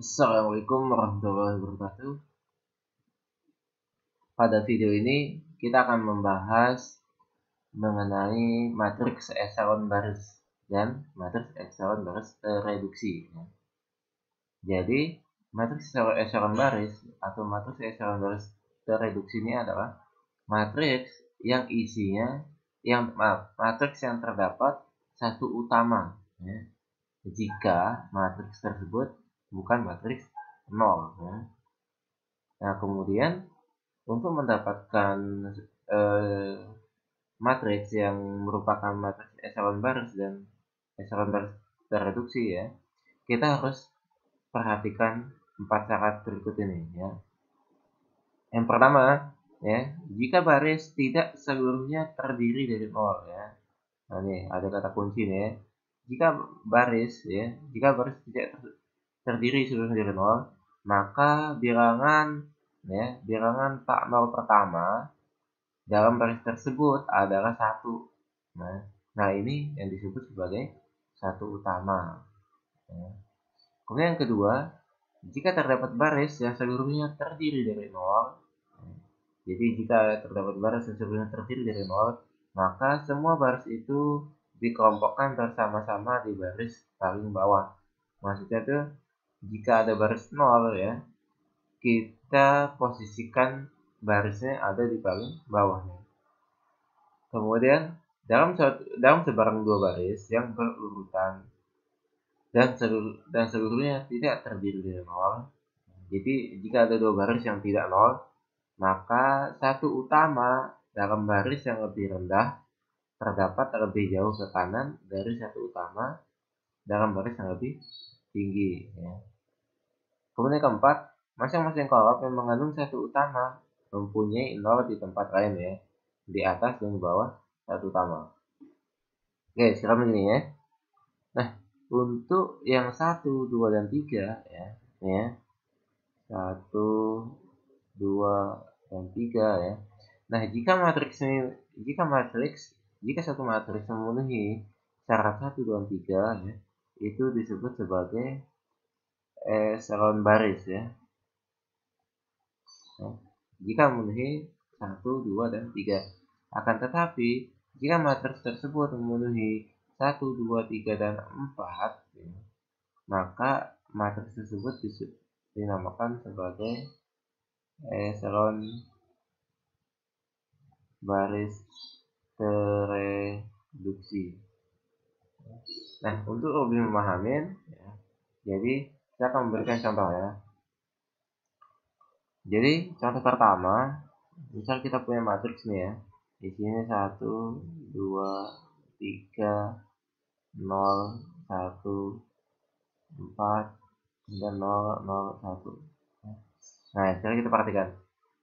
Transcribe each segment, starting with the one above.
Assalamualaikum warahmatullahi wabarakatuh. Pada video ini kita akan membahas mengenai matriks echelon baris dan matriks echelon baris tereduksi. Jadi matriks echelon baris atau matriks echelon baris tereduksi ini adalah matriks yang isinya matriks yang terdapat satu utama ya, jika matriks tersebut bukan matriks nol ya. Nah, kemudian untuk mendapatkan matriks yang merupakan matriks echelon baris dan echelon baris tereduksi ya, kita harus perhatikan 4 syarat berikut ini ya. Yang pertama ya, jika baris tidak seluruhnya terdiri dari nol ya. Nah, ini ada kata kunci nih ya. Jika baris tidak terdiri seluruhnya dari nol, maka bilangan tak nol pertama dalam baris tersebut adalah 1. Nah, ini yang disebut sebagai satu utama. Kemudian yang kedua, jika terdapat baris yang seluruhnya terdiri dari nol, jadi jika terdapat baris yang seluruhnya terdiri dari nol, maka semua baris itu dikelompokkan bersama-sama di baris paling bawah. Maksudnya itu jika ada baris 0 ya, kita posisikan barisnya ada di paling bawahnya. Kemudian dalam sebarang dua baris yang berurutan dan seluruhnya tidak terdiri dari nol. Jadi jika ada dua baris yang tidak nol, maka satu utama dalam baris yang lebih rendah terdapat lebih jauh ke kanan dari satu utama dalam baris yang lebih tinggi ya. Kemudian keempat, masing-masing kolom yang mengandung satu utama mempunyai nol di tempat lain ya, di atas dan di bawah satu utama. Oke, sekarang begini ya. Nah, untuk yang 1, 2, dan 3 ya, 1, 2, dan 3 ya. Nah, jika satu matriks memenuhi syarat 1, 2, dan 3 ya, itu disebut sebagai echelon baris ya. Jika memenuhi 1, 2, dan 3. Akan tetapi, jika matriks tersebut memenuhi 1, 2, 3, dan 4, ya, maka matriks tersebut dinamakan sebagai echelon baris tereduksi. Nah, untuk lebih memahami, ya, jadi saya akan memberikan contoh ya. Jadi contoh pertama, misal kita punya matriks nih ya. Di sini 1, 2, 3, 0, 1, 4, dan 0, 0, 1. Nah, sekarang kita perhatikan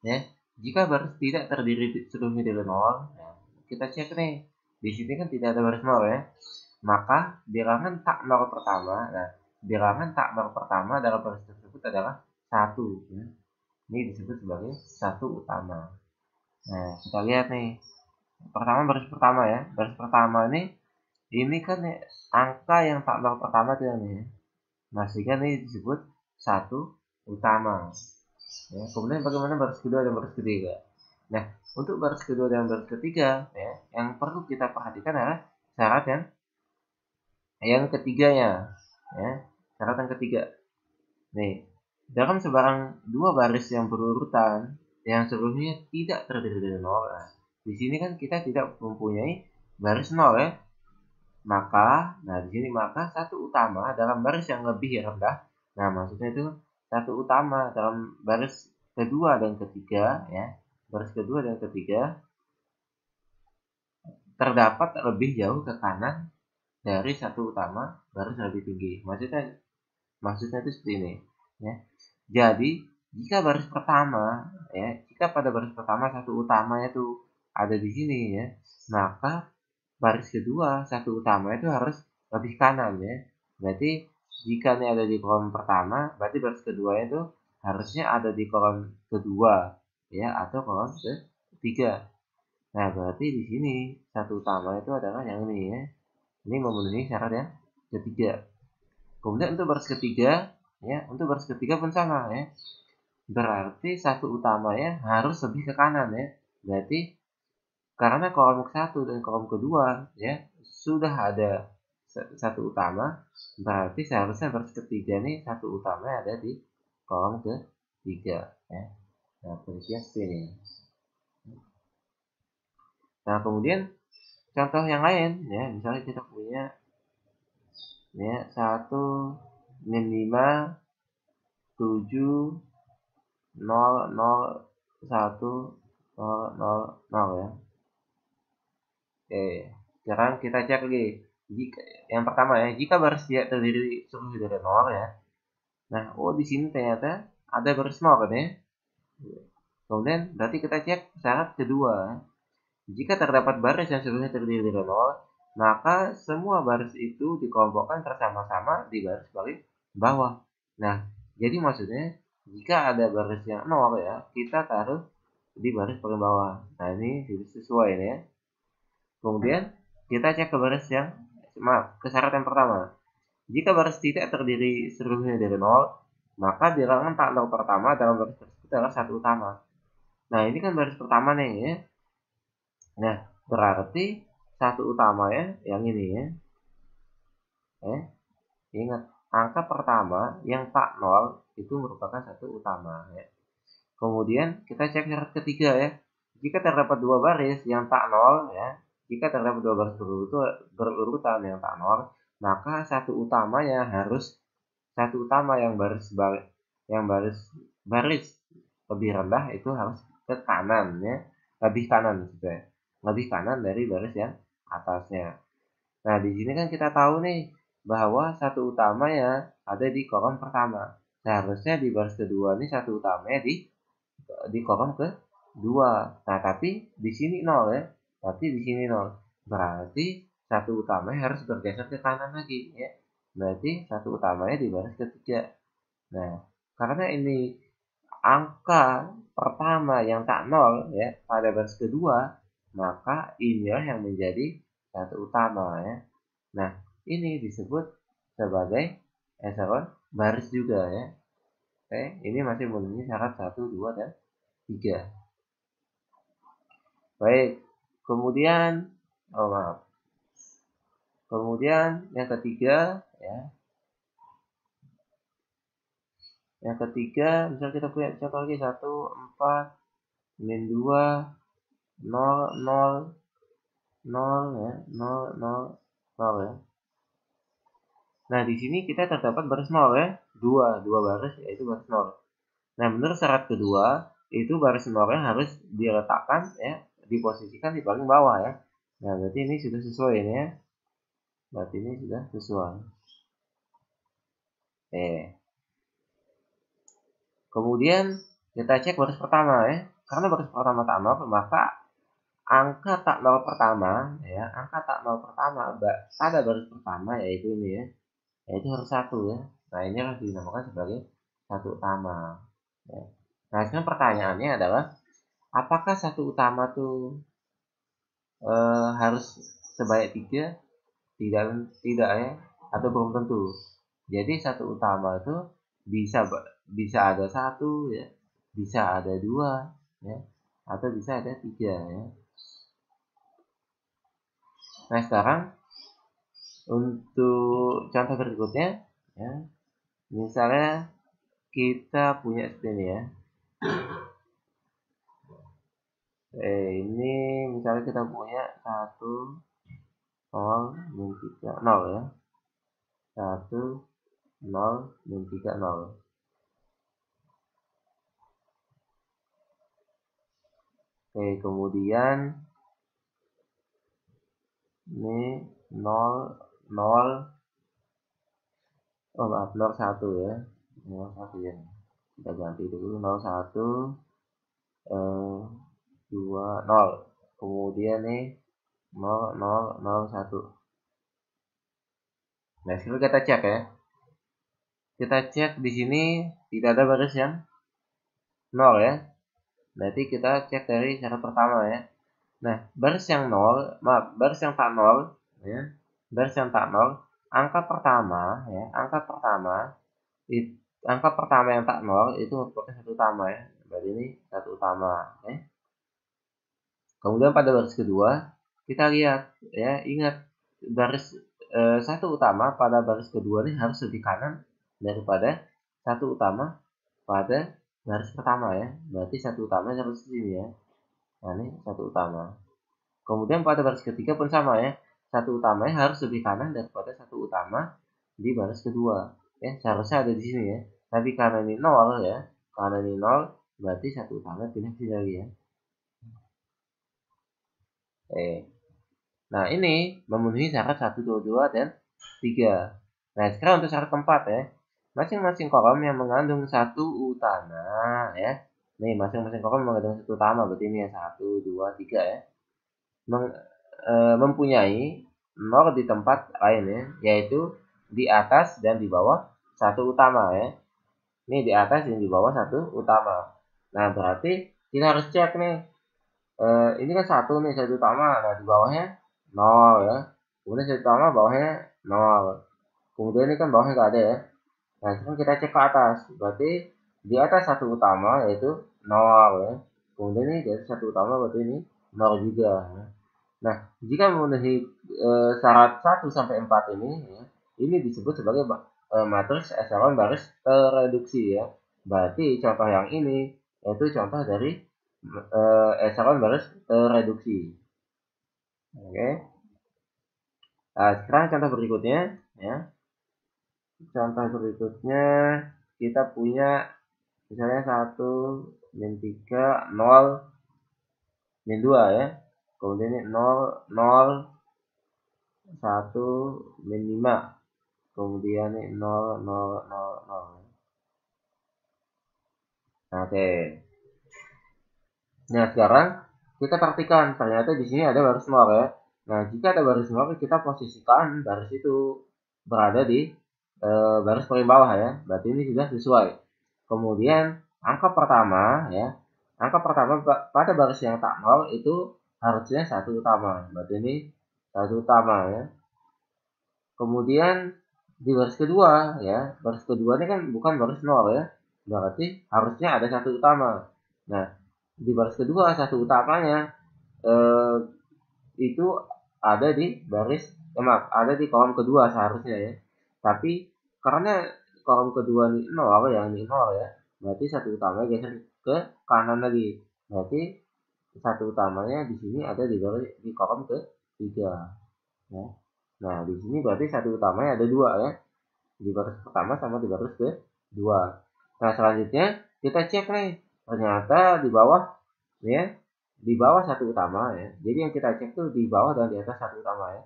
ya. Jika baris tidak terdiri seluruhnya dari 0, ya, kita cek nih. Di sini kan tidak ada baris 0 ya. Maka bilangan tak 0 pertama, bilangan tak 0 pertama dalam baris tersebut adalah 1 ya. Ini disebut sebagai satu utama. Nah, kita lihat nih. Pertama baris pertama ya. Baris pertama ini kan ya, angka yang tak 0 pertama itu yang ini. Nah, sehingga ini disebut satu utama. Ya, kemudian bagaimana baris kedua dan baris ketiga? Nah, untuk baris kedua dan baris ketiga ya, yang perlu kita perhatikan adalah syarat yang ketiganya ya. Syarat yang ketiga. Nih, dalam sebarang dua baris yang berurutan yang seluruhnya tidak terdiri dari nol. Nah, di sini kan kita tidak mempunyai baris nol ya. Maka satu utama dalam baris yang lebih rendah. Nah, maksudnya itu satu utama dalam baris kedua dan ketiga ya. Baris kedua dan ketiga terdapat lebih jauh ke kanan dari satu utama baris yang lebih tinggi. Maksudnya itu seperti ini ya. Jadi jika pada baris pertama satu utamanya itu ada di sini ya, maka baris kedua satu utama itu harus lebih kanan ya. Berarti jika ini ada di kolom pertama, berarti baris kedua itu harusnya ada di kolom kedua ya, atau kolom ketiga. Nah, berarti di sini satu utama itu adalah yang ini ya. Ini memenuhi syarat yang ketiga. Kemudian untuk baris ketiga ya. Untuk baris ketiga pun sama ya. Berarti satu utamanya harus lebih ke kanan ya. Berarti karena kolom ke-1 dan kolom kedua ya sudah ada satu utama, berarti seharusnya baris ketiga nih satu utama ada di kolom ketiga ya. Nah, posisinya seperti ini. Nah, kemudian contoh yang lain ya, misalnya kita punya ya 1 min 5 7 0 0 1 0 0 0 ya. Oke, sekarang kita cek lagi. Jika yang pertama ya, jika baris tidak terdiri seluruh dari 0 ya. Nah, oh di sini ternyata ada baris 0 kan ya. Kemudian berarti kita cek syarat kedua. Jika terdapat baris yang seluruhnya terdiri dari 0, maka semua baris itu dikelompokkan bersama-sama di baris paling bawah. Nah, jadi maksudnya jika ada baris yang 0 ya, kita taruh di baris paling bawah. Nah, ini sesuai ini ya. Kemudian kita cek ke baris yang ke syarat yang pertama. Jika baris tidak terdiri seluruhnya dari 0, maka bilangan tak 0 pertama dalam baris tersebut adalah satu utama. Nah, ini kan baris pertama nih ya. Nah, berarti satu utama ya, yang ini ya. Ingat, angka pertama yang tak 0 itu merupakan satu utama ya. Kemudian kita cek syarat ketiga ya. Jika terdapat dua baris yang tak 0 ya, jika terdapat dua baris berurutan yang tak 0, maka satu utamanya harus satu utama yang baris lebih rendah itu harus ke kanan ya, lebih kanan gitu ya. Lebih kanan dari baris yang atasnya. Nah, di sini kan kita tahu nih bahwa satu utamanya ada di kolom pertama. Seharusnya di baris kedua nih satu utamanya di kolom kedua. Nah, tapi di sini 0 ya. Tapi di sini 0. Berarti satu utamanya harus bergeser ke kanan lagi ya. Berarti satu utamanya di baris ketiga. Nah, karena ini angka pertama yang tak 0 ya pada baris kedua, maka inilah yang menjadi satu utama ya. Nah, ini disebut sebagai eselon baris juga ya. Oke, ini masih memenuhi syarat 1, 2, dan 3. Baik, kemudian kemudian yang ketiga ya. Yang ketiga, misal kita punya contoh lagi 1, 4, min 2, 0, 0, 0 ya, 0, 0, 0 ya. Nah, di sini kita terdapat baris 0 ya. Dua baris yaitu baris 0. Nah, menurut syarat kedua, itu baris 0-nya harus diletakkan ya, diposisikan di paling bawah ya. Nah, berarti ini sudah sesuai ini ya. Berarti ini sudah sesuai. Kemudian kita cek baris pertama ya. Karena baris pertama tak 0, maka angka tak 0 pertama ya, angka tak 0 pertama pada baris pertama yaitu ini ya. Yaitu harus 1 ya. Nah, ini harus dinamakan sebagai satu utama ya. Nah, sekarang pertanyaannya adalah apakah satu utama tuh harus sebanyak 3? Tidak ya, atau belum tentu. Jadi satu utama itu bisa ada 1 ya, bisa ada 2 ya, atau bisa ada 3 ya. Nah, sekarang untuk contoh berikutnya ya, misalnya kita punya seperti ini ya. Ini misalnya kita punya 1, 0, min 3, 0 ya. 1, 0, min 3, 0. Kemudian ini 0, 0, oh maaf, 0, 1 ya. 0, 1 ya. Kita ganti dulu 0, 1, 2, 0. Kemudian nih 0, 0, 0, 1. Nah, sekarang kita cek ya. Kita cek di sini tidak ada baris yang 0 ya. Berarti kita cek dari syarat pertama ya. Nah, baris yang 0, baris yang tak 0 ya. Baris yang tak 0, angka pertama ya, angka pertama angka pertama yang tak nol itu merupakan satu utama ya. Berarti ini satu utama. Kemudian pada baris kedua kita lihat ya, ingat baris satu utama pada baris kedua ini harus lebih kanan daripada satu utama pada baris pertama ya. Berarti satu utama harus di sini ya. Nah ini satu utama. Kemudian pada baris ketiga pun sama ya. Satu utamanya harus lebih kanan daripada satu utama di baris kedua. Ya, seharusnya ada di sini ya. Tapi karena ini 0 ya. Karena ini 0 berarti satu utama pindah ke sini lagi ya. Nah, ini memenuhi syarat 1, 2, 2 dan 3. Nah, sekarang untuk syarat keempat ya. Masing-masing kolom yang mengandung satu utama ya. Nih, masing-masing kolom mengandung satu utama, berarti ini ya 1, 2, 3 ya. Mempunyai 0 di tempat lain ya, yaitu di atas dan di bawah satu utama ya. Ini di atas dan di bawah satu utama. Nah, berarti kita harus cek nih. Ini kan satu nih, satu utama. Nah, di bawahnya 0 ya. Kemudian satu utama bawahnya 0. Kemudian ini kan bawahnya nggak ada ya. Nah, sekarang kita cek ke atas. Berarti di atas satu utama yaitu 0 ya. Kemudian ini di atas satu utama berarti ini 0 juga. Nah, jika memenuhi syarat 1 sampai 4 ini ya, ini disebut sebagai matriks echelon baris tereduksi ya. Berarti contoh yang ini yaitu contoh dari echelon baris tereduksi. Oke. Nah, sekarang contoh berikutnya ya. Contoh berikutnya kita punya misalnya 1 min 3 0 min 2 ya. Kemudian ini 0 0 1 min 5. Kemudian ini 0 0 0 0. Oke. Nah, sekarang kita perhatikan ternyata di sini ada baris 0 ya. Nah, jika ada baris 0 kita posisikan baris itu berada di baris paling bawah ya. Berarti ini sudah sesuai. Kemudian angka pertama ya. Angka pertama pada baris yang tak 0 itu harusnya satu utama. Berarti ini satu utama ya. Kemudian di baris kedua ya. Baris kedua ini kan bukan baris 0 ya. Berarti harusnya ada satu utama. Nah, di baris kedua satu utamanya itu ada di baris maaf, ada di kolom kedua seharusnya ya. Tapi karena kolom kedua ini 0 yang ini 0 ya. Berarti satu utama geser ke kanan lagi. Berarti satu utamanya di sini ada di kolom ketiga ya. Nah, di sini berarti satu utamanya ada dua ya. Di baris pertama sama di baris kedua. Nah, selanjutnya kita cek nih. Ternyata di bawah ya, di bawah satu utama ya. Jadi yang kita cek tuh di bawah dan di atas satu utama ya.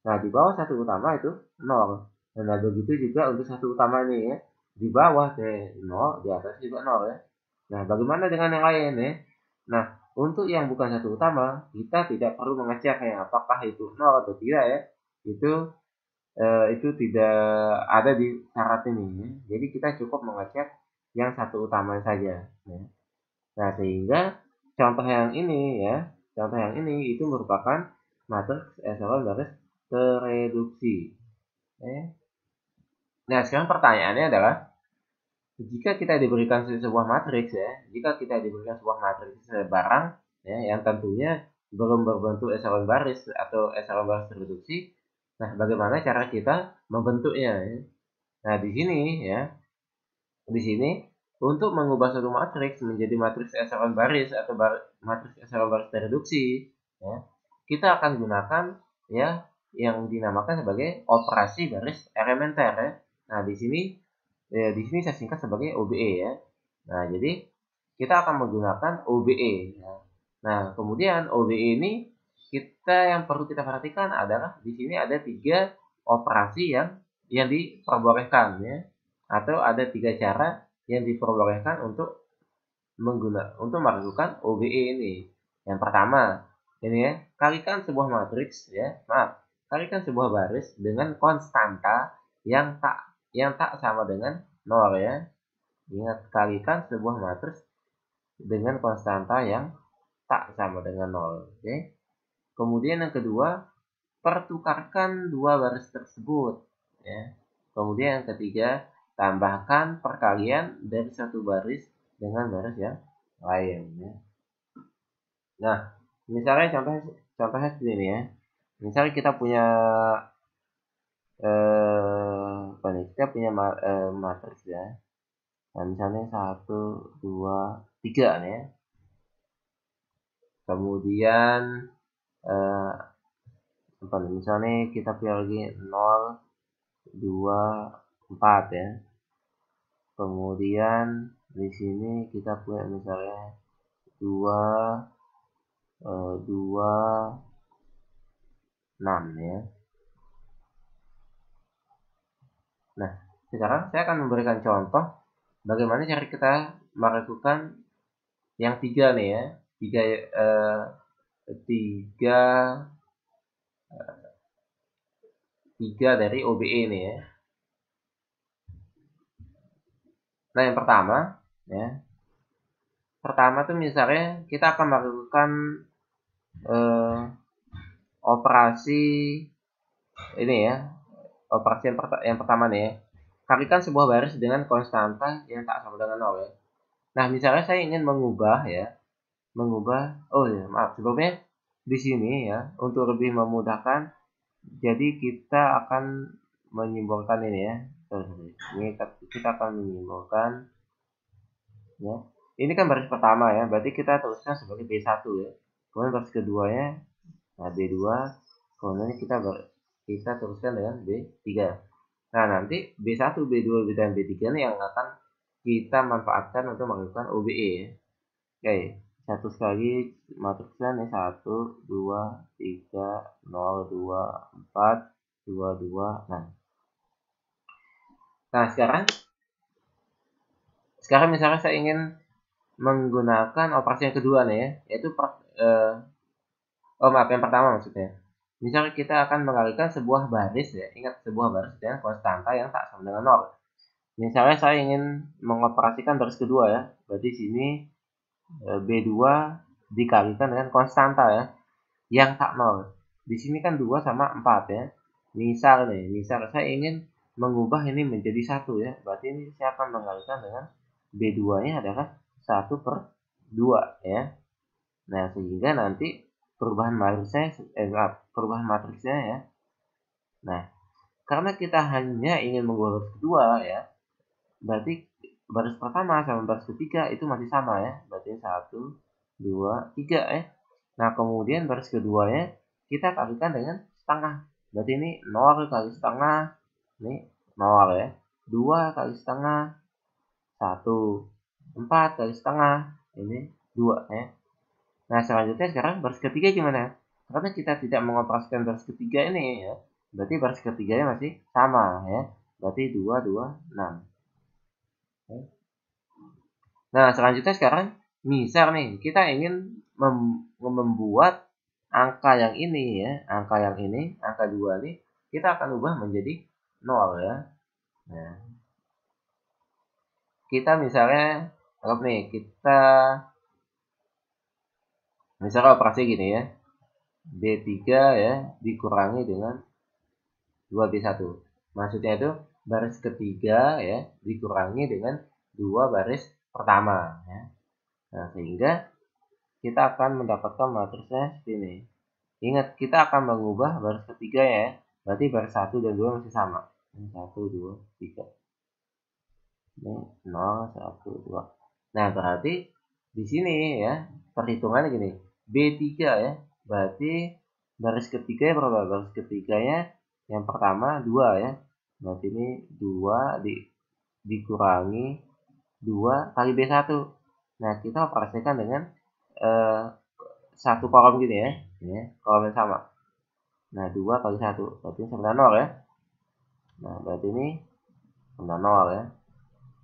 Nah, di bawah satu utama itu 0. Nah, begitu juga untuk satu utama ini ya. Di bawah 0, di atas juga 0 ya. Nah, bagaimana dengan yang lain ya? Nah, untuk yang bukan satu utama, kita tidak perlu mengecek ya apakah itu 0 atau tidak ya. Itu tidak ada di syarat ini ya. Jadi kita cukup mengecek yang satu utama saja ya. Nah, sehingga contoh yang ini ya, contoh yang ini itu merupakan matriks echelon baris tereduksi. Nah, sekarang pertanyaannya adalah jika kita diberikan sebuah matriks ya, jika kita diberikan sebuah matriks barang ya, yang tentunya belum berbentuk echelon baris atau echelon baris tereduksi, nah bagaimana cara kita membentuknya ya? Nah, di sini ya, di sini untuk mengubah suatu matriks menjadi matriks echelon baris atau matriks echelon baris tereduksi ya, kita akan gunakan ya yang dinamakan sebagai operasi baris elementer ya. Nah, di sini saya singkat sebagai OBE ya. Nah, jadi kita akan menggunakan OBE ya. Nah, kemudian OBE ini yang perlu kita perhatikan adalah di sini ada 3 operasi yang diperbolehkan ya, atau ada 3 cara yang diperbolehkan untuk melakukan OBE ini. Yang pertama, ini ya, kalikan sebuah matriks ya, kalikan sebuah baris dengan konstanta yang tak sama dengan 0 ya. Ingat, kalikan sebuah matriks dengan konstanta yang tak sama dengan 0. Oke. Kemudian yang kedua, pertukarkan dua baris tersebut ya. Kemudian yang ketiga, tambahkan perkalian dari satu baris dengan baris yang lain ya. Nah, misalnya contohnya seperti ini ya. Misalnya kita punya apa nih? Kita punya matriks ya. Nah, misalnya 1 2 3 nih ya. Kemudian apa nih? Misalnya kita punya lagi 0 2 4 ya. Kemudian di sini kita punya misalnya 2 2 6 ya. Nah, sekarang saya akan memberikan contoh bagaimana cara kita melakukan yang 3 nih ya. 3 dari OBE nih ya. Nah, yang pertama ya. Pertama tuh misalnya kita akan melakukan operasi ini ya. Operasi yang pertama nih ya. Kalikan sebuah baris dengan konstanta yang tak sama dengan 0 ya. Nah, misalnya saya ingin mengubah maaf, sebelumnya di sini ya, untuk lebih memudahkan, jadi kita akan menyimbolkan ini ya. Ini kita akan menyimbolkan ya. Ini kan baris pertama ya, berarti kita tuliskan sebagai B1 ya. Kemudian baris keduanya, nah B2, kemudian kita tuliskan dengan B3. Nah, nanti B1, B2, dan B3 ini yang akan kita manfaatkan untuk melakukan OBE ya. Oke, satu sekali matriksnya nih 1 2 3 0 2 4 2 2. Nah, sekarang misalnya saya ingin menggunakan operasi yang kedua nih ya, yaitu maaf, yang pertama maksudnya. Misalnya kita akan mengalihkan sebuah baris ya, ingat sebuah baris dengan konstanta yang tak sama dengan 0. Misalnya saya ingin mengoperasikan baris kedua ya, berarti sini B2 dikalikan dengan konstanta ya, yang tak 0. Di sini kan 2 sama 4 ya. Misal saya ingin mengubah ini menjadi 1 ya, berarti ini saya akan mengalihkan dengan B2-nya adalah 1/2 ya. Nah, sehingga nanti perubahan matriksnya ya. Nah, karena kita hanya ingin mengubah baris kedua ya, berarti baris pertama sama baris ketiga itu masih sama ya, berarti 1 2 3 ya. Nah, kemudian baris keduanya kita kalikan dengan setengah, berarti ini 0 kali setengah, ini 0 ya, 2 kali setengah 1, 4 kali setengah ini 2 ya. Nah, selanjutnya sekarang baris ketiga gimana? Karena kita tidak mengoperasikan baris ketiga ini ya, berarti baris ketiganya masih sama ya, berarti 2 2 6. Nah, selanjutnya sekarang misal nih kita ingin membuat angka yang ini ya, angka 2 ini kita akan ubah menjadi 0 ya. Nah, kita misalnya anggap nih, kita misalnya operasi gini ya, B3 ya dikurangi dengan 2B1. Maksudnya itu baris ketiga ya dikurangi dengan 2 baris pertama ya. Nah, sehingga kita akan mendapatkan matriksnya seperti ini. Ingat, kita akan mengubah baris ketiga ya, berarti baris 1 dan 2 masih sama. Ini 1 2 3. Ini 0 1 2. Nah, berarti di sini ya perhitungannya gini, B3 ya, berarti baris ketiga berapa? Baris ketiganya yang pertama 2 ya, berarti ini 2 dikurangi 2 kali B1. Nah, kita operasikan dengan satu kolom gini ya, ini kolom yang sama. Nah, 2 kali 1 berarti sama dengan 0 ya. Nah, berarti ini sama 0 ya.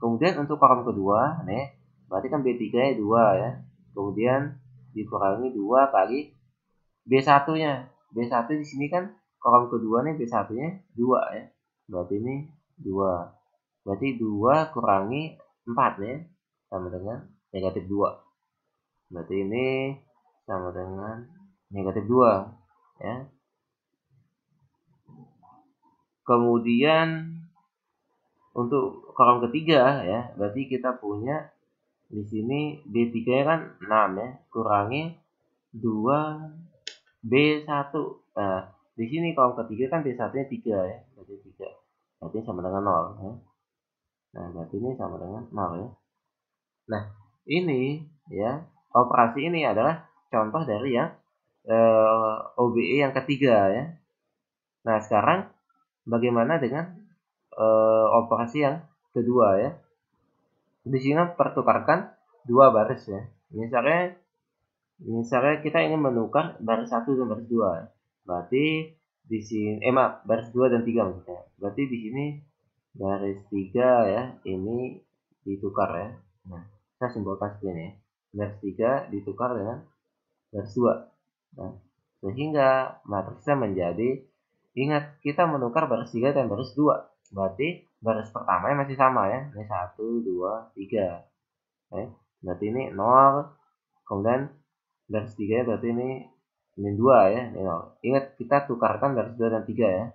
Kemudian untuk kolom kedua nih, berarti kan B3 nya 2 ya, kemudian dikurangi 2 kali B1 nya. B1 di sini kan kolom kedua nih, B1 nya 2 ya, berarti ini 2. Berarti 2 kurangi 4 nih sama dengan negatif 2. Berarti ini sama dengan negatif 2 ya. Kemudian untuk kolom ketiga ya, berarti kita punya di sini B3-nya kan 6 ya, kurangi 2B1. Nah, di sini kolom ketiga kan B1-nya 3 ya, berarti 3. Berarti sama dengan 0 ya. Nah, berarti ini sama dengan 0 ya. Nah, ini ya, operasi ini adalah contoh dari yang OBE yang ketiga ya. Nah, sekarang bagaimana dengan operasi yang kedua ya? Di sini pertukarkan dua baris ya. Misalnya kita ingin menukar baris 1 dan baris 2. Berarti di sini baris 2 dan 3 maksudnya. Berarti di sini baris 3 ya, ini ditukar ya. Nah, saya simbolkan seperti ini ya. Baris 3 ditukar dengan baris 2. Nah, sehingga matriksnya menjadi, ingat kita menukar baris 3 dan baris 2. Berarti baris pertama masih sama ya. Ini 1, 2, 3. Berarti ini 0, kemudian baris 3 berarti ini min 2 ya. Ini 0. Ingat kita tukarkan baris 2 dan 3 ya.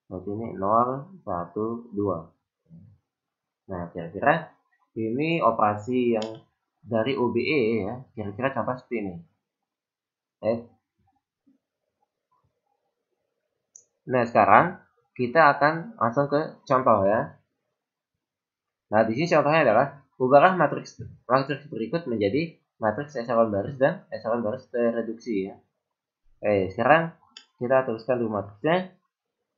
Berarti ini 0, 1, 2. Nah, kira-kira ini operasi yang dari OBE ya. Kira-kira contoh seperti ini. Nah, sekarang kita akan langsung ke contoh ya. Nah, di sini contohnya adalah ubahlah matriks berikut menjadi matriks eselon baris dan eselon baris tereduksi ya. Sekarang kita tuliskan dulu matriksnya.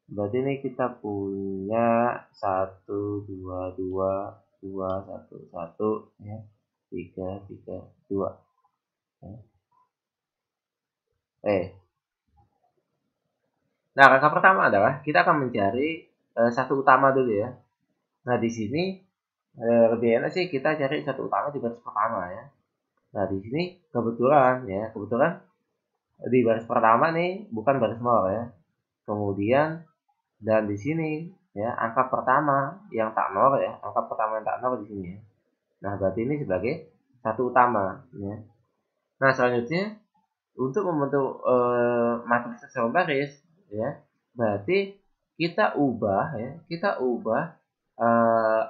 Berarti ini kita punya 1, 2, 2, 2, 1, 1 ya. 3, 3, 2. Nah, langkah pertama adalah kita akan mencari satu utama dulu ya. Nah, di sini lebih enak sih kita cari satu utama di baris pertama ya. Nah, di sini kebetulan di baris pertama nih bukan baris 0 ya. Kemudian dan di sini ya angka pertama yang tak 0 ya, angka pertama yang tak 0 di sini ya. Nah, berarti ini sebagai satu utama ya. Nah, selanjutnya untuk membentuk matriks eselon baris ya, berarti kita ubah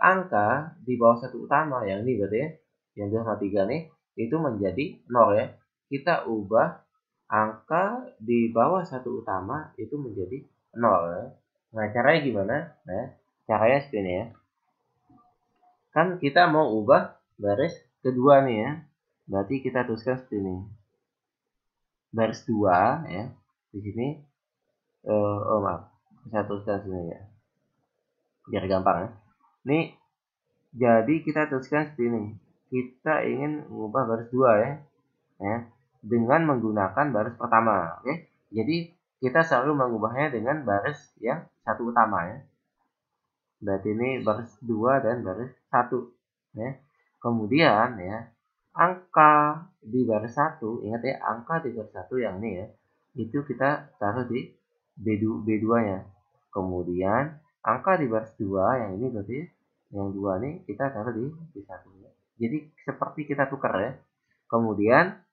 angka di bawah satu utama yang ini berarti ya, yang 2 sama 3 nih itu menjadi 0 ya. Kita ubah angka di bawah satu utama itu menjadi 0 ya. Nah, caranya gimana? Nah, caranya seperti ini ya. Kan kita mau ubah baris kedua nih ya. Berarti kita tuliskan seperti ini. Baris 2 ya. Di sini maaf. Saya tuliskan sini ya. Biar gampang ya. Ini jadi kita tuliskan seperti ini. Kita ingin mengubah baris 2 ya. Dengan menggunakan baris pertama, oke? Jadi kita selalu mengubahnya dengan baris yang satu utama ya. Berarti ini baris 2 dan baris 1 ya. Kemudian ya, angka di baris 1, ingat ya, angka di baris 1 yang ini ya, itu kita taruh di B2-nya. Kemudian angka di baris 2 yang ini berarti yang 2 nih kita taruh di B1 ya. Jadi seperti kita tukar ya. Kemudian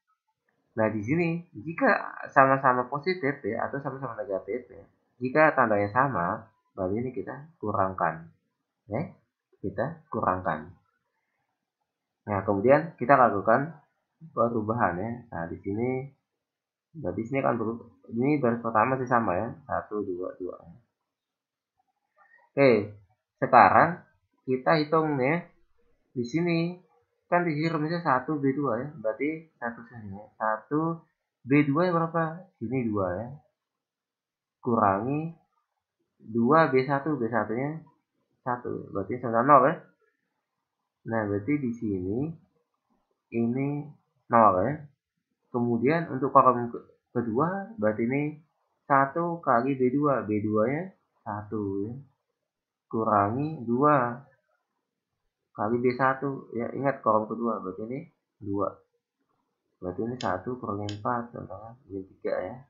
nah di sini jika sama-sama positif ya atau sama-sama negatif ya, jika tandanya sama, berarti ini kita kurangkan. Ya, kita kurangkan. Nah, kemudian kita lakukan perubahan ya. Nah, di sini berarti sini kan ini baris pertama masih sama ya. 1, 2, 2. Oke, sekarang kita hitung nih. Di sini kan di sini rumusnya 1 B2 ya. Berarti 1 sini ya. 1 B2 nya berapa? Sini 2 ya. Kurangi 2 B1, B1-nya 1. Berarti sama 0 ya. Nah, berarti di sini ini 0 ya. Kemudian untuk kolom kedua berarti ini 1 kali B2. B2-nya 1 ya. Kurangi 2 kali B1 ya. Ingat kolom kedua berarti ini 2. Berarti ini 1 kurangi 4 contohnya min 3 ya.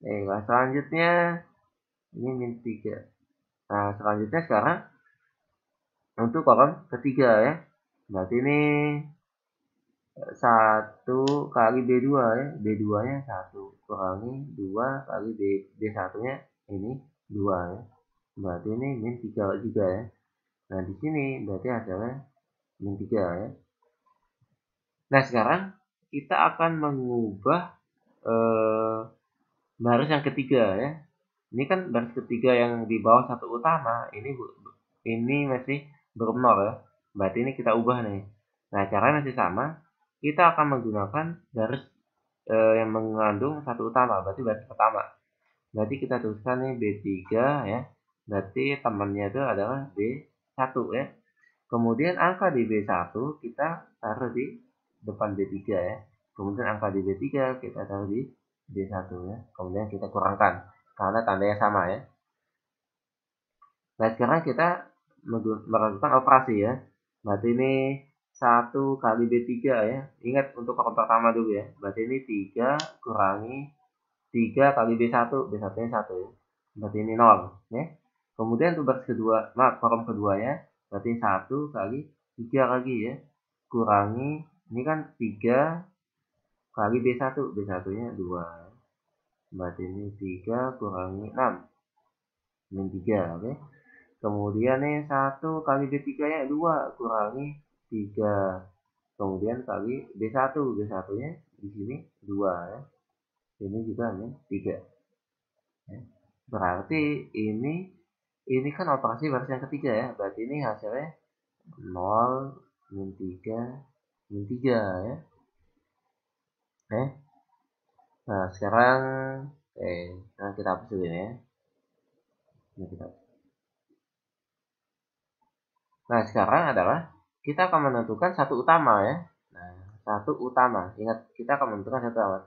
Nah, selanjutnya ini min 3. Nah, selanjutnya sekarang untuk kolom ketiga ya. Berarti ini 1 kali B2 ya. B2-nya 1 kurangi 2 kali B1-nya ini 2 ya. Berarti ini min 3 juga ya. Nah, di sini berarti hasilnya min 3 ya. Nah, sekarang kita akan mengubah baris yang ketiga ya. Ini kan baris ketiga yang di bawah satu utama, ini masih belum nol ya. Berarti ini kita ubah nih. Nah, caranya masih sama. Kita akan menggunakan garis yang mengandung satu utama, berarti baris pertama. Berarti kita tuliskan nih B3 ya. Berarti temannya itu adalah B1 ya. Kemudian angka di B1 kita taruh di depan B3 ya. Kemudian angka di B3 kita taruh di B1 ya. Kemudian kita kurangkan karena tandanya sama ya. Nah, sekarang kita melakukan operasi ya. Berarti ini 1 kali B3 ya. Ingat untuk kolom pertama dulu ya. Berarti ini 3 kurangi 3 kali B1. B1-nya 1 ya. Berarti ini 0 ya. Kemudian untuk baris kedua, kolom kedua ya. Berarti 1 kali 3 lagi ya. Kurangi, ini kan 3 kali B1. B1-nya 2. Berarti ini 3 kurangi 6. Min 3 oke. Kemudian nih 1 kali B3 nya 2 kurangi 3. Kemudian kali B1. B1-nya di sini 2 ya. Ini juga nih 3. Ya. Berarti ini kan operasi baris yang ketiga ya. Berarti ini hasilnya 0 min 3 min 3 ya. Nah, sekarang kita hapus dulu ya. Nah, sekarang adalah kita akan menentukan satu utama ya. Nah, satu utama. Ingat, kita akan menentukan satu utama.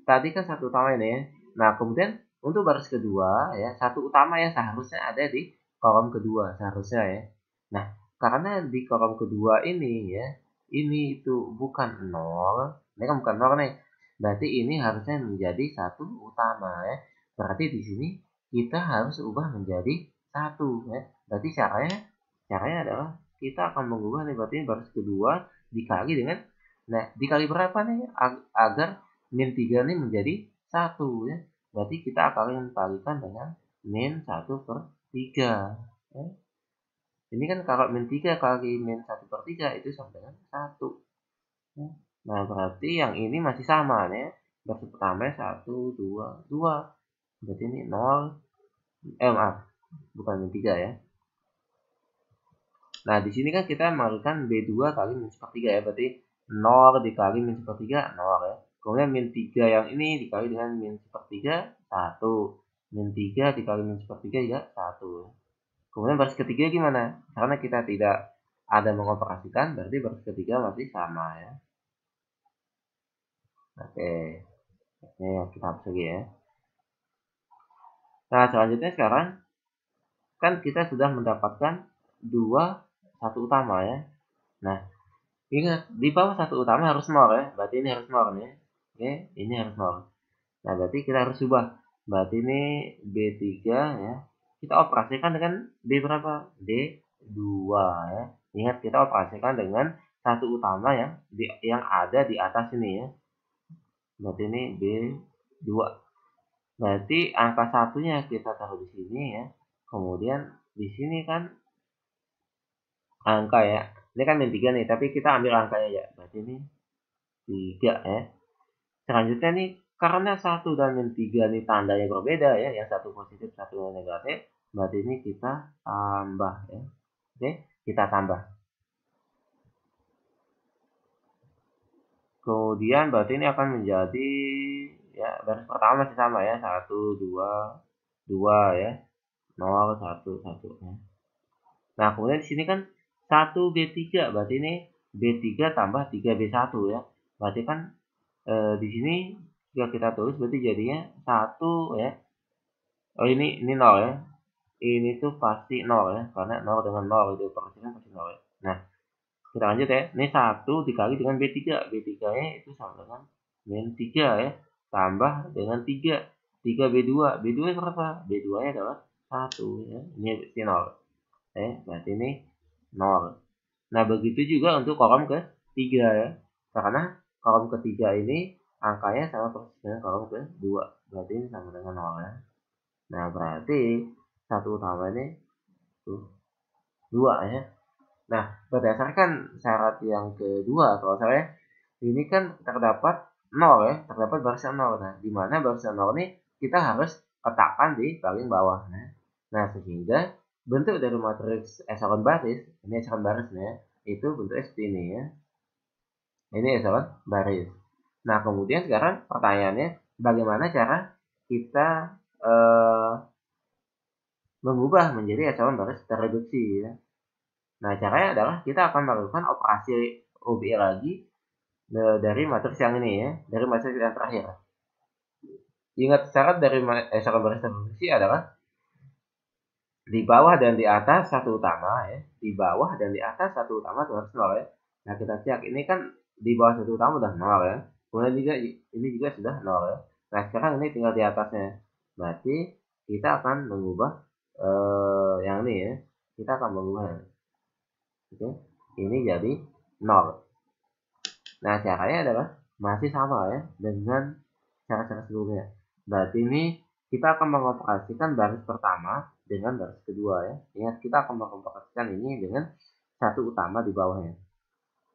Tadi kan satu utama ini ya. Nah, kemudian untuk baris kedua ya, satu utama yang seharusnya ada di kolom kedua seharusnya ya. Nah, karena di kolom kedua ini ya, ini itu bukan 0, ini kan bukan 0 nih. Berarti ini harusnya menjadi satu utama ya. Berarti di sini kita harus ubah menjadi satu ya. Berarti caranya adalah kita akan mengubah nih, berarti baris kedua dikali dengan, nah, dikali berapa nih agar min 3 ini menjadi 1 ya. Berarti kita akan kalikan dengan min 1/3 ya. Ini kan kalau min 3 kali min 1/3 itu sama dengan 1 ya. Nah, berarti yang ini masih sama nih ya. Baris pertama 1, 2, 2. Berarti ini 0, maaf, bukan min 3 ya. Nah, di sini kan kita melakukan B2 kali min 1/3 ya. Berarti 0 dikali min 1/3, 0 ya. Kemudian min 3 yang ini dikali dengan min 1/3, 1. Min 3 dikali min 1/3 juga 1. Kemudian baris ketiga gimana? Karena kita tidak ada mengoperasikan, berarti baris ketiga masih sama ya. Oke. Ini kita hapus lagi ya. Nah, selanjutnya sekarang kan kita sudah mendapatkan satu utama ya. Nah, ingat, di bawah satu utama harus 0 ya. Berarti ini harus 0 nih. Oke, ini harus 0. Nah, berarti kita harus ubah. Berarti ini B3 ya. Kita operasikan dengan B berapa? D2 ya. Ingat, kita operasikan dengan satu utama yang ada di atas ini ya. Berarti ini B2. Berarti angka satunya kita taruh di sini ya. Kemudian di sini kan angka ya. Ini kan min 3 nih, tapi kita ambil angkanya ya. Berarti ini 3 ya. Selanjutnya nih, karena 1 dan min 3 nih tandanya berbeda ya, yang satu positif, satu negatif, berarti ini kita tambah ya. Oke, kita tambah. Kemudian berarti ini akan menjadi ya, baris pertama masih sama ya, 1, 2, 2 ya. 0, 1, 1 ya. Nah, kemudian di sini kan 1 B3, berarti ini B3 tambah 3 B1 ya. Berarti kan di sini jika kita tulis berarti jadinya 1 ya. Oh, ini 0 ya. Ini tuh pasti 0 ya, karena 0 dengan 0 itu operasinya pasti 0 ya. Nah, kita lanjut ya. Ini 1 dikali dengan B3. B3-nya itu sama dengan min 3 ya. Tambah dengan 3. 3 B2. B2-nya berapa? B2-nya adalah 1 ya. Ini pasti 0. Berarti ini 0. Nah, begitu juga untuk kolom ketiga ya. Karena kolom ketiga ini angkanya sama persis dengan kolom kedua. Berarti ini sama dengan 0 ya. Nah, berarti satu utama ini tuh 2 ya. Nah, berdasarkan syarat yang kedua kalau saya, ini kan terdapat 0 ya, terdapat barisan 0. Nah, di mana barisan 0 ini kita harus letakkan di paling bawah. Nah, sehingga bentuk dari matriks eselon baris, ini eselon baris ya, itu bentuknya seperti ini ya. Ini eselon baris. Nah, kemudian sekarang pertanyaannya, bagaimana cara kita mengubah menjadi eselon baris terreduksi ya. Nah, caranya adalah kita akan melakukan operasi OBE lagi dari matriks yang ini ya, dari matriks yang terakhir. Ingat syarat dari eselon baris terreduksi adalah di bawah dan di atas satu utama ya, di bawah dan di atas satu utama itu harus 0 ya. Nah, kita cek ini kan di bawah satu utama udah 0 ya. Kemudian juga ini juga sudah 0 ya. Nah, sekarang ini tinggal di atasnya. Berarti kita akan mengubah yang ini ya. Kita akan mengubah. Oke. Ini jadi 0. Nah, caranya adalah masih sama ya dengan cara-cara sebelumnya. Berarti ini kita akan mengoperasikan baris pertama dengan baris kedua ya. Ingat, kita akan mengoperasikan ini dengan satu utama di bawahnya.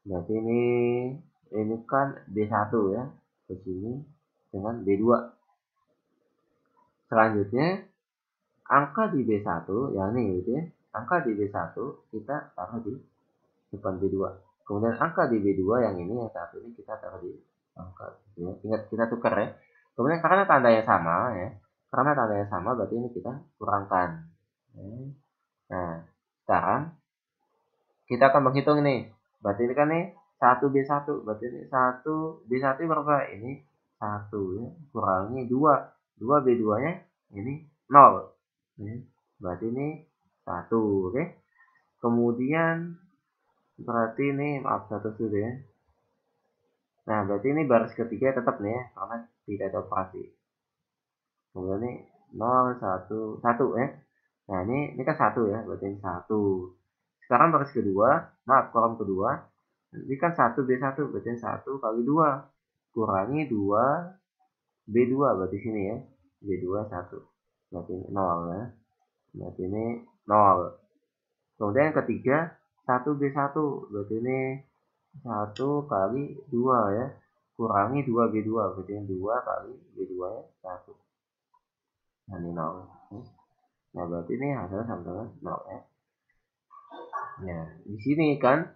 Berarti ini kan B1 ya. Ke sini dengan B2. Selanjutnya angka di B1 ya ini gitu ya. Angka di B1 kita taruh di depan B2. Kemudian angka di B2 yang ini yang satu ini kita taruh di angka ya. Ingat, kita tukar ya. Kemudian karena tandanya sama ya. Karena tandanya sama berarti ini kita kurangkan. Nah, sekarang kita akan menghitung ini. Berarti ini kan nih 1B1. Berarti ini 1B1 berapa? Ini 1 ya. Kurangi 2. 2B2-nya ini 0. Berarti ini 1. Oke. Kemudian berarti ini maaf 1 sudah ya. Nah, berarti ini baris ketiga tetap nih ya, karena tidak ada operasi. Kemudian ini 0, 1, 1 ya. Nah, ini kan 1 ya, berarti ini 1. Sekarang baris kedua, maaf, kolom kedua. Ini kan 1B1, berarti 1 kali 2. Kurangi 2, B2, berarti sini ya. B2, 1. Berarti ini 0 ya. Berarti ini 0. Kemudian yang ketiga, 1B1, berarti ini 1 kali 2 ya. Kurangi 2B2, berarti ini 2 kali B2 ya, 1. Nah, ini 0. Nah, berarti ini hasilnya sama dengan 0 ya. Nah, di sini kan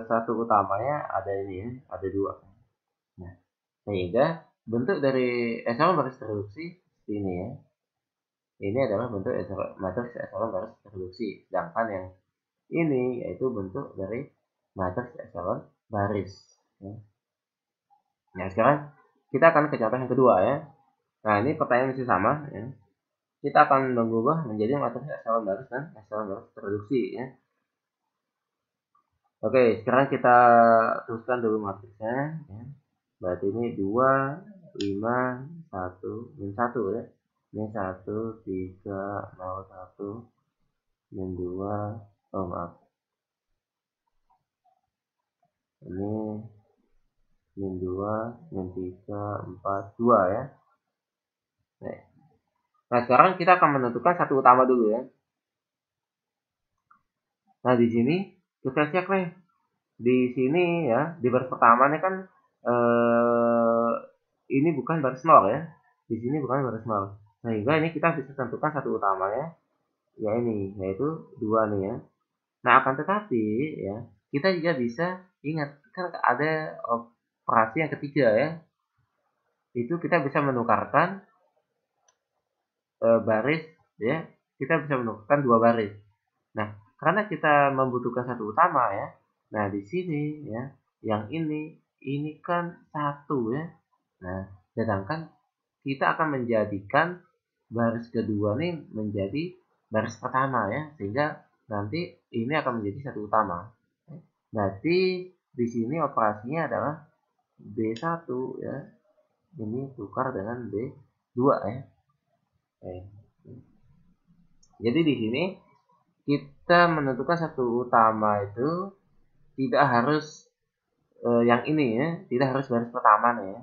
satu utamanya ada ini ya, ada 2. Nah, sehingga bentuk dari eselon baris reduksi seperti ini ya. Ini adalah bentuk matriks eselon baris reduksi. Sedangkan yang ini yaitu bentuk dari matriks eselon baris. Ya. Nah, sekarang kita akan ke contoh yang kedua ya. Nah, ini pertanyaan masih sama ya. Kita akan mengubah menjadi matriks eselon baris dan eselon baris reduksi ya. Oke, sekarang kita teruskan dulu matriksnya ya. Berarti ini 2, 5, 1, min 1 ya. Ini 1, 3, 0, 1, min 2, oh maaf. Ini min 2, min 3, 4, 2 ya. Nah, sekarang kita akan menentukan satu utama dulu ya. Nah, di sini kita cek nih. Di sini ya, di baris pertama nih kan ini bukan baris 0 ya. Di sini bukan baris 0. Sehingga ini kita bisa tentukan satu utamanya, ya ini, yaitu 2 nih ya. Nah, akan tetapi ya, kita juga bisa ingat kan ada operasi yang ketiga ya. Itu kita bisa menukarkan baris ya. Kita bisa menukarkan 2 baris. Nah, karena kita membutuhkan satu utama ya. Nah, di sini ya, yang ini kan 1 ya. Nah, sedangkan kita akan menjadikan baris kedua nih menjadi baris pertama ya, sehingga nanti ini akan menjadi satu utama. Berarti di sini operasinya adalah B1 ya. Ini tukar dengan B2 ya. Jadi di sini kita menentukan satu utama itu tidak harus yang ini ya, tidak harus baris pertama nih ya.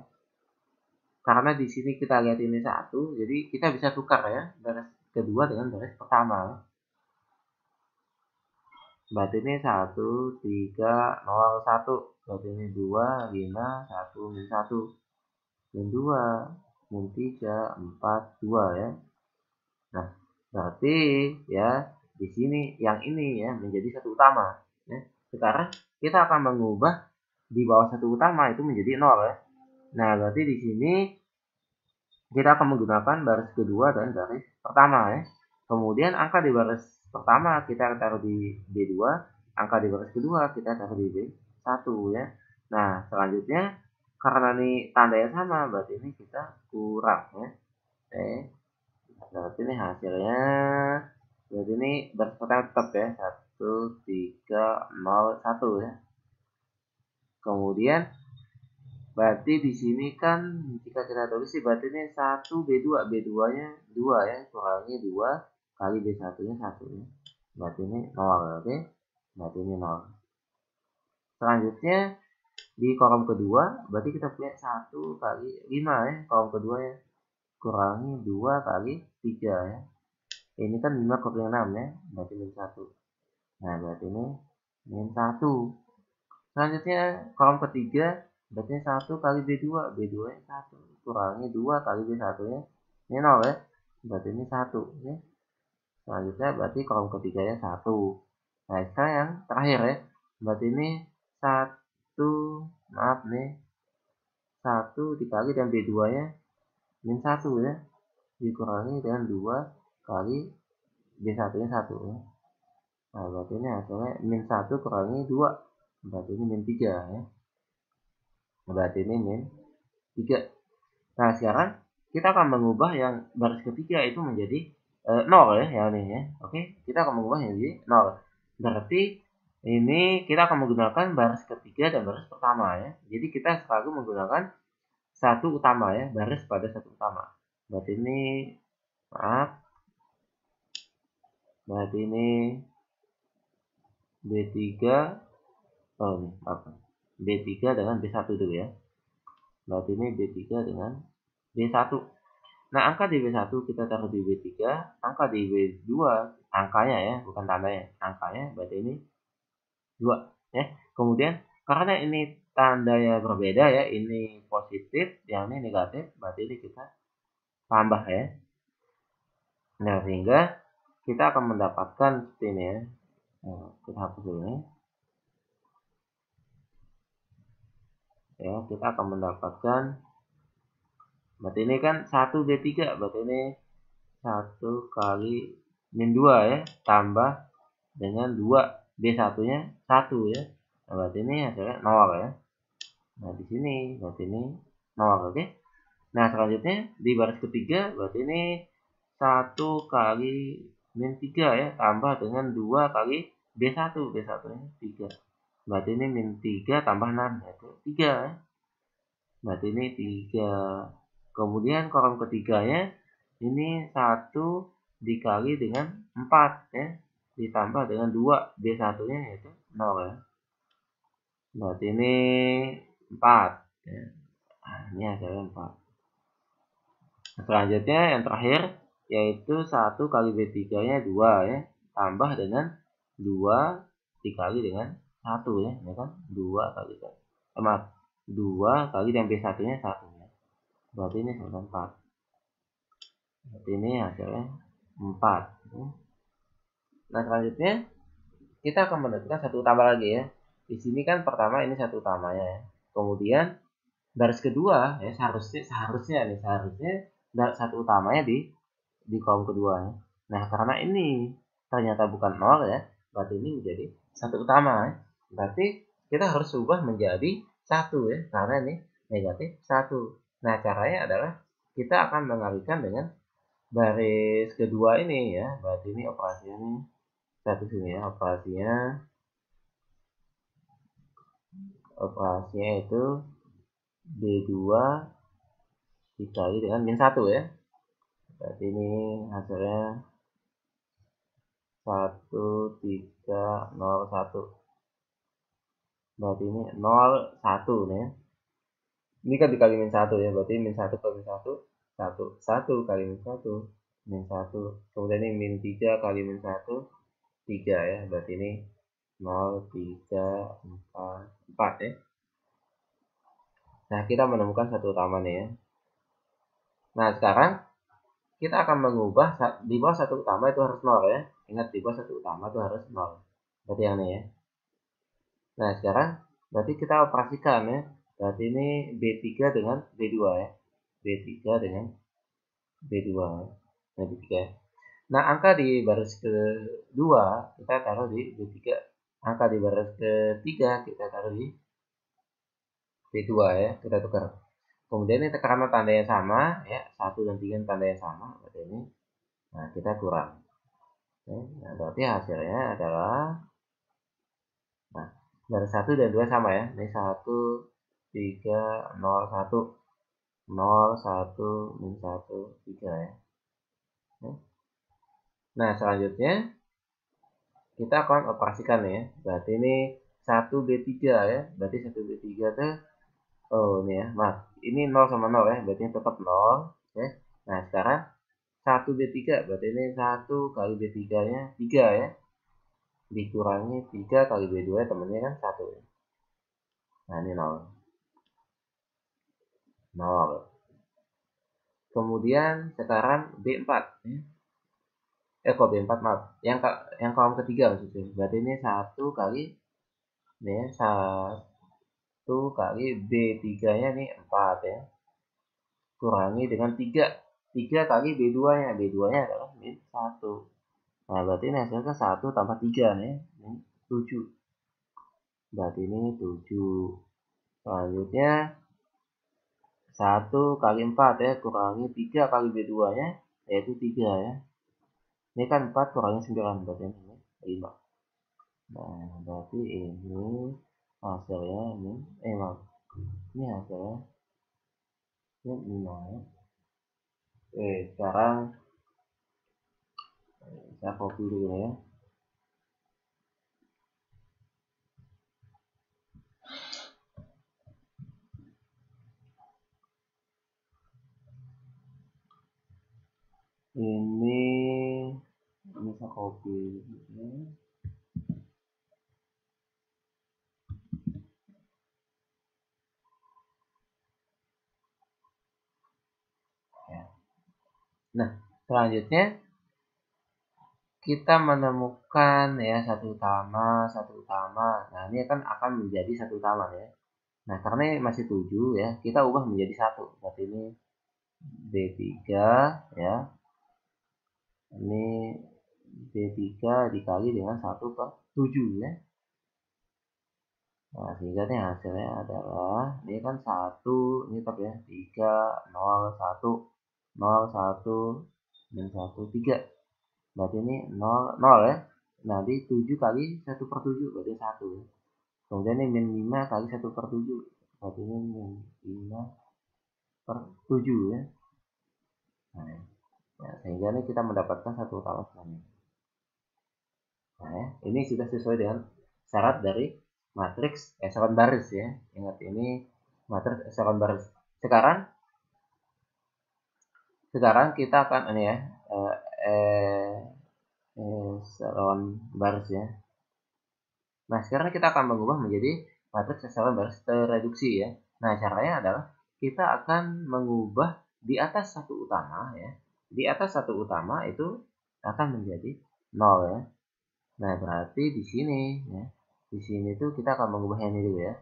Karena di sini kita lihat ini 1, jadi kita bisa tukar ya baris kedua dengan baris pertama. Berarti ini 1, 3, 0, 1. Berarti ini 2, 5, 1, min 1. Min 2, min 3, 4, 2 ya. Nah, berarti ya di sini yang ini ya menjadi satu utama. Ya. Sekarang kita akan mengubah di bawah satu utama itu menjadi 0 ya. Nah, berarti di sini kita akan menggunakan baris kedua dan baris pertama ya. Kemudian angka di baris pertama kita taruh di B2, angka di baris kedua kita taruh di B1 ya. Nah, selanjutnya karena ini tandanya sama, berarti ini kita kurang ya. Oke. Berarti ini hasilnya, berarti ini baris pertama tetap ya, 1, 3, 0, 1 ya. Kemudian berarti di sini kan jika kita tulis sih berarti ini 1 B2, B2-nya 2 ya, kurangi 2 kali B1-nya 1 ya. Berarti ini 0, oke? Berarti ini 0. Selanjutnya di kolom kedua berarti kita punya 1 kali 5 ya, kolom kedua ya. Kurangi 2 kali 3 ya. Ini kan 5 kurangi 6 ya, berarti min 1. Nah, berarti ini min 1. Selanjutnya kolom ketiga berarti 1 kali B2, B2 nya 1 kurangi 2 kali B1 nya ini 0 ya, berarti ini 1 ya. Selanjutnya berarti kolom ketiganya 1. Nah, sekarang yang terakhir ya, berarti ini 1, maaf nih, 1 dikali dan B2 nya min 1 ya, dikurangi dengan 2 kali B1 nya 1 ya. Nah, berarti ini hasilnya min 1 kurangi 2, berarti ini min 3 ya. Berarti ini min 3. Nah, sekarang kita akan mengubah yang baris ketiga itu menjadi 0 ya, yang ini ya. Oke, kita akan mengubah menjadi 0. Berarti ini kita akan menggunakan baris ketiga dan baris pertama ya. Jadi kita selalu menggunakan satu utama ya, baris pada satu utama. Berarti ini, maaf, berarti ini B3, oh ini apa? B3 dengan B1 dulu ya. Berarti ini B3 dengan B1. Nah, angka di B1 kita taruh di B3, angka di B2, angkanya ya, bukan tandanya, angkanya berarti ini 2 ya. Kemudian karena ini tandanya berbeda ya, ini positif, yang ini negatif, berarti ini kita tambah ya. Nah, sehingga kita akan mendapatkan seperti ini ya. Nah, kita hapus dulu ini. Ya, kita akan mendapatkan, berarti ini kan 1 B3, berarti ini 1 kali min 2 ya, tambah dengan 2 B1-nya 1 ya. Nah, berarti ini hasilnya 0 ya. Nah, di sini berarti ini 0, oke. Nah, selanjutnya di baris ketiga berarti ini 1 kali min 3 ya, tambah dengan 2 kali B1, B1-nya 3. Berarti ini min 3 tambah 6 yaitu 3 ya. Berarti ini 3. Kemudian kolom ketiganya ini 1 dikali dengan 4 ya, ditambah dengan 2 B1-nya yaitu 0 ya. Berarti ini 4 ya. Nah, ini hasilnya 4. Selanjutnya yang terakhir yaitu 1 kali B3-nya 2 ya, tambah dengan 2 dikali dengan 1 ya, ya kan? 2 kali kan. Maaf, 2 kali dan B1-nya 1 ya. Berarti ini sama 4. Berarti ini hasilnya 4 ya. Nah, selanjutnya kita akan menentukan satu utama lagi ya. Di sini kan pertama ini satu utamanya ya. Kemudian baris kedua ya, seharusnya satu utamanya di kolom kedua ya. Nah, karena ini ternyata bukan 0 ya, berarti ini menjadi satu utama ya. Berarti kita harus ubah menjadi 1 ya, karena ini negatif 1. Nah, caranya adalah kita akan mengalihkan dengan baris kedua ini ya. Berarti ini operasinya ini satu sini ya, operasinya itu B2 dikali dengan min 1 ya. Berarti ini hasilnya 1, 3, 0, 1. Berarti ini 0, 1 nih. Ini kan dikali min 1 ya, berarti min 1 kali min 1, 1. 1 kali min 1, min 1. Kemudian ini min 3 kali min 1, 3 ya. Berarti ini 0, 3, 4, 4 ya. Nah, kita menemukan satu utama nih ya. Nah, sekarang kita akan mengubah di bawah satu utama itu harus 0 ya. Ingat, di bawah satu utama itu harus 0. Berarti yang ini ya. Nah, sekarang berarti kita operasikan ya. Berarti ini B3 dengan B2 ya. B3 dengan B2. Nah, B3. Nah, angka di baris kedua kita taruh di B3. Angka di baris ketiga kita taruh di B2 ya. Kita tukar. Kemudian ini karena tandanya sama ya. 1 dan 3 tandanya sama. Berarti ini. Nah, kita kurang. Nah, berarti hasilnya adalah, nah, baris 1 dan 2 sama ya. Ini 1, 3, 0, 1. 0, 1, min 1, 3 ya. Nah, selanjutnya kita akan operasikan ya. Berarti ini 1B3 ya. Berarti 1B3 itu, oh ini ya, maaf. Ini 0 sama 0 ya. Berarti tetap 0 ya. Nah, sekarang 1B3 berarti ini 1 kali B3-nya 3 ya. Dikurangi 3 kali B2 ya, temennya kan 1 ya. Nah, ini 0. 0. Kemudian sekarang B4 ya. Kok B4 maaf. Yang kolom ketiga maksudnya. Berarti ini 1 kali ini ya, 1 kali B3-nya nih 4 ya. Kurangi dengan 3. 3 kali B2-nya. B2-nya adalah min 1. Nah, berarti ini hasilnya 1 tambah 3 nih. Ini 7. Berarti ini 7. Selanjutnya 1 kali 4 ya. Kurangi 3 kali B2-nya. Yaitu 3 ya. Ini kan 4 kurangi 9. Berarti ini 5. Nah, berarti ini hasilnya ini. Maaf. Ini hasilnya ini 5 ya. Sekarang saya copy dulu ya. Ini saya copy ya. Nah, selanjutnya kita menemukan ya satu utama. Nah, ini akan menjadi satu utama ya. Nah, karena ini masih 7 ya, kita ubah menjadi 1. Berarti ini B3 ya. Ini B3 dikali dengan 1/7 ya. Nah, sehingga ini hasilnya adalah, ini kan 1, ini tetap ya, 3, 0, 1, 0, 1, dan 1, 3. Berarti ini 0, 0 ya. Nanti 7 kali 1/7, berarti 1 ya. Kemudian ini min 5 kali 1/7, berarti ini min 5/7 ya. Nah, ya, sehingga ini kita mendapatkan satu utama selanjutnya. Nah, ya, ini sudah sesuai dengan syarat dari matriks echelon baris ya. Ingat, ini matriks echelon baris. Sekarang kita akan ini ya, echelon baris ya. Nah, sekarang kita akan mengubah menjadi matriks echelon baris tereduksi ya. Nah, caranya adalah kita akan mengubah di atas satu utama ya. Di atas satu utama itu akan menjadi 0 ya. Nah, berarti di sini ya. Di sini tuh kita akan mengubah ini dulu ya.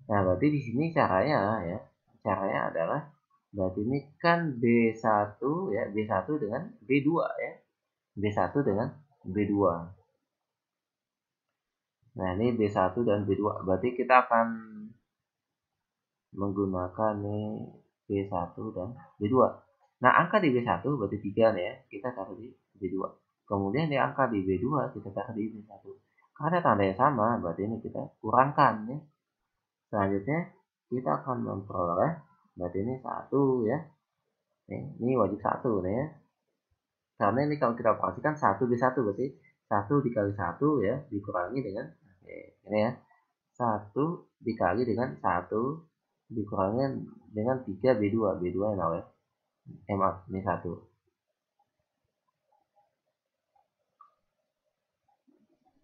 Nah, berarti di sini caranya ya. Caranya adalah berarti ini kan B1 ya, B1 dengan B2 ya. B1 dengan B2. Nah, ini B1 dan B2. Berarti kita akan menggunakan nih B1 dan B2. Nah, angka di B1 berarti 3 nih ya. Kita taruh di B2. Kemudian di angka di B2 kita taruh di B1. Karena tandanya sama, berarti ini kita kurangkan ya. Selanjutnya kita akan memperoleh, berarti ini 1 ya. Ini wajib 1 nih ya. Karena ini kalau kita operasikan 1 B1 berarti 1 dikali 1 ya, dikurangi dengan ini ya. 1 dikali dengan 1 dikurangi dengan 3 B2. B2 yang 0 ya. Maaf, ini 1.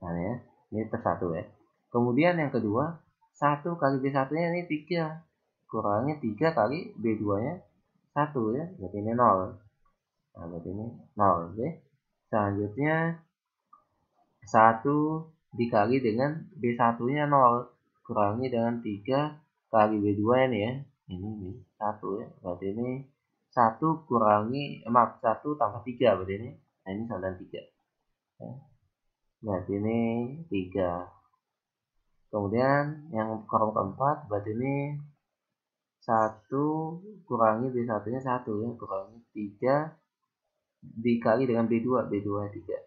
Nah ya, ini tersatu ya. Kemudian yang kedua, 1 kali B1 nya ini 3, kurangnya 3 kali B2 nya 1 ya, berarti ini 0. Nah berarti ini 0 oke. Selanjutnya 1 dikali dengan B1 nya 0, kurangi dengan 3 kali B2 ini ya, ini 1 ya, berarti ini 1 kurangi, maaf, 1 tambah 3 berarti ini, nah ini sama dengan 3 ya. Berarti ini 3. Kemudian yang kolom keempat, berarti ini 1 kurangi B1 nya 1 ya, kurangi 3 dikali dengan B2, B2 nya 3.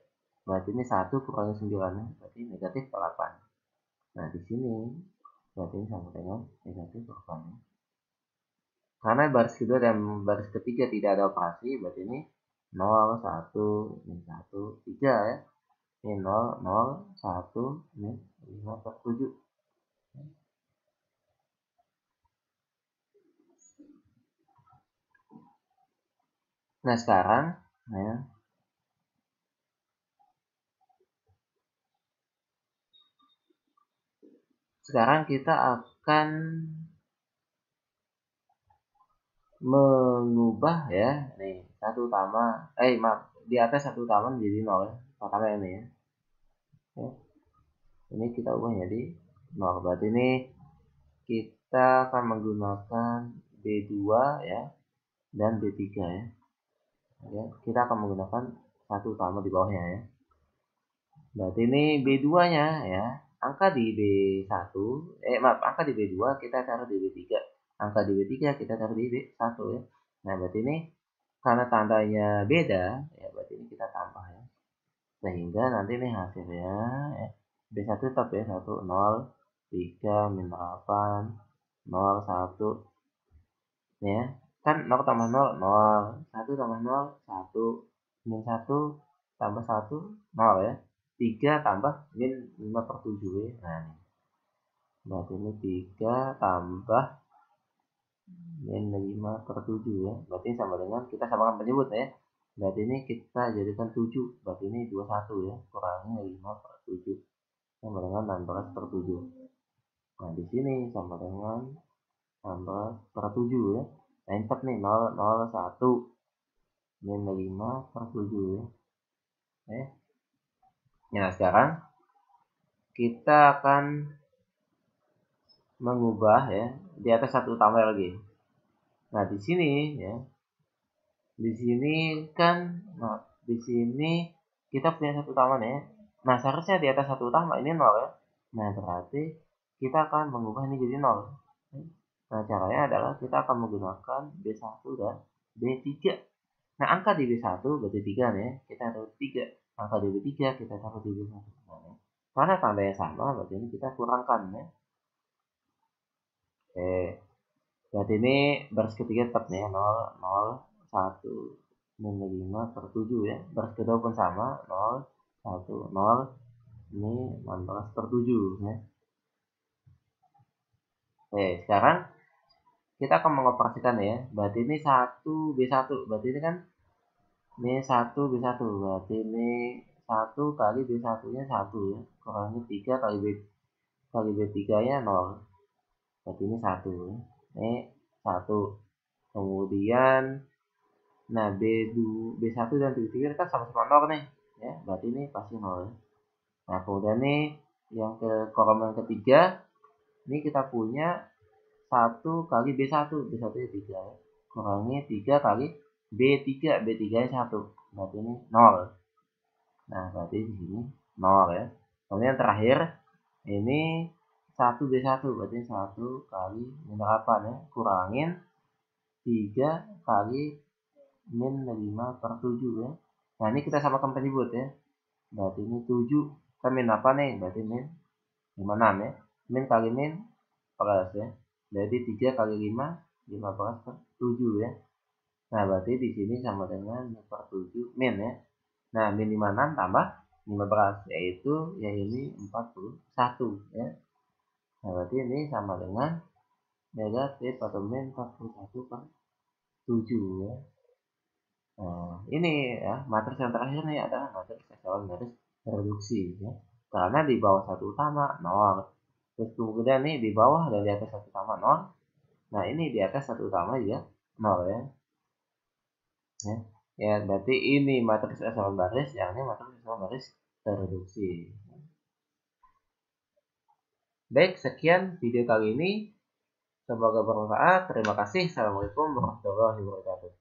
Berarti ini 1 kurangi 9, berarti negatif 8. Nah, di sini berarti ini sama dengan negatif 8. Karena baris kedua dan baris ketiga tidak ada operasi, berarti ini 0, 1, ini 1, 3 ya. Ini 0, 0, 1, ini 5/7. Nah, sekarang ya, sekarang kita akan mengubah ya, nih, 1 utama, maaf, di atas 1 utama menjadi 0 ya, pertama ini ya. Ya. Ini kita ubah jadi 0, berarti ini kita akan menggunakan B2 ya dan B3 ya. Ya, kita akan menggunakan 1 utama di bawahnya ya. Berarti ini B2 nya ya, angka di B1, maaf, angka di B2 kita taruh di B3, angka di B3 kita taruh di B1 ya. Nah, berarti ini karena tandanya beda ya, berarti ini kita tambah ya, sehingga nanti ini hasilnya ya, B1 tetap ya, 1, 0, 3, min 8, 0, 1 ya, kan 0 tambah 0, 0, 1 tambah 0, 1, min 1 tambah 1, 0 ya, 3 tambah min 5/7 ya. Nah, ini berarti ini 3 tambah min 5/7 ya, berarti sama dengan, kita samakan penyebut ya, berarti ini kita jadikan 7, berarti ini 21 ya, kurangi 5/7 sama dengan 16/7. Nah, di sini sama dengan 16/7 ya. Nah, insert nih 0, 0, 1 min 5/7 ya. Nah, sekarang kita akan mengubah ya di atas 1 utama lagi. Nah, di sini ya, di sini kan, nah, di sini kita punya 1 utama nih ya. Nah, seharusnya di atas 1 utama ini 0 ya. Nah, berarti kita akan mengubah ini jadi 0. Nah, caranya adalah kita akan menggunakan B1 dan B3. Nah, angka di B1 berarti 3 nih ya, kita taruh 3. Angka di B3 kita taruh di B1. Nah, karena tandanya sama, berarti ini kita kurangkan ya. Oke, berarti ini baris ketiga tetap nih, 0, 0, 1, min 5/7 ya. Baris kedua pun sama, 0, 1, 0, ini 16/7 ya. Oke, sekarang kita akan mengoperasikan ya. Berarti ini 1 B1, berarti ini kan ini 1 B1, berarti ini 1 kali B1 nya 1 ya, kurangi 3 kali B3 nya 0, berarti ini 1 ya. Ini 1. Kemudian nah B1 dan B3 kan sama-sama 0 nih ya, berarti ini pasti 0 ya. Nah, kemudian nih yang ke kolom yang ketiga, ini kita punya 1 kali B1 nya 3 ya, kurangi 3 kali B3 nya 1, berarti ini 0. Nah, berarti di sini 0 ya. Kemudian terakhir ini 1 B1, berarti 1 kali min 8 ya, kurangin 3 kali min 5/7 ya. Nah, ini kita samakan penyebut ya. Berarti ini 7 kan min apa nih? Berarti min 56 ya. Min kali min 14 ya. Jadi 3 kali 5, 15/7 ya. Nah, berarti di sini sama dengan 5/7 min ya. Nah, min 56 tambah 15, yaitu ya ini 41 ya. Nah, berarti ini sama dengan negatif atau min 41/7 ya. Nah, ini ya, matriks yang terakhir nih adalah matriks echelon garis reduksi ya. karena di bawah satu utama 0. Terus kemudian nih di bawah dan di atas satu utama 0. Nah ini di atas satu utama juga 0 ya. Ya, berarti ini matriks echelon baris, yang ini matriks echelon baris tereduksi. Baik, sekian video kali ini. Semoga bermanfaat. Terima kasih. Assalamualaikum warahmatullahi wabarakatuh.